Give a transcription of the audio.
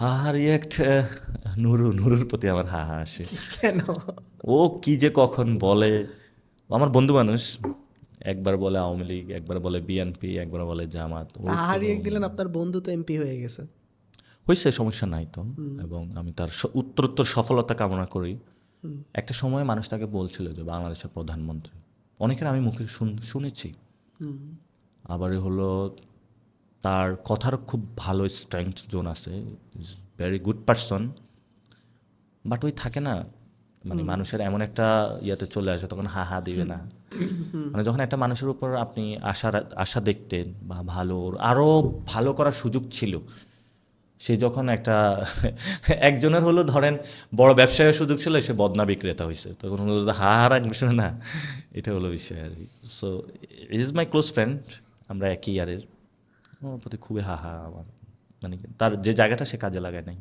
হাহা react নুরুর প্রতি আমার হাহা আসে। কেন? ও কি যে কখন বলে, ও আমার বন্ধু মানুষ। একবার বলে আওয়ামী লীগ, একবার বলে বিএনপি, একবার বলে জামাত। ওর আহারি কোনো এক দিলেন, আপনার বন্ধু তো এমপি হয়ে গেছে। হয়েছে, সমস্যা নাই তো। এবং আমি তার উত্তরোত্তর সফলতা কামনা করি। একটা সময় মানুষ তাকে বলছিল যে বাংলাদেশের প্রধানমন্ত্রী, অনেকের আমি মুখে শুনেছি। আবার হলো তার কথার খুব ভালো স্ট্রেংথ জোন আছে, is very good person. But ওই থাকে না, মানে মানুষের এমন একটা ইয়াতে চলে আসে, তখন হা হা দিবে না। মানে যখন একটা মানুষের উপর আপনি আশা দেখতেন বা ভালো, আরও ভালো করার সুযোগ ছিল, সে যখন একটা একজনের হলো ধরেন বড় ব্যবসায়ের সুযোগ ছিল, সে বদনা বিক্রেতা হয়েছে, তখন হলো হা হা রাখবে না। এটা হলো বিষয় আর কি। So it is my close friend, আমরা একই ইয়ারের। ওর প্রতি খুবই হা হা আমার, মানে তার যে জায়গাটা সে কাজে লাগায় নাই।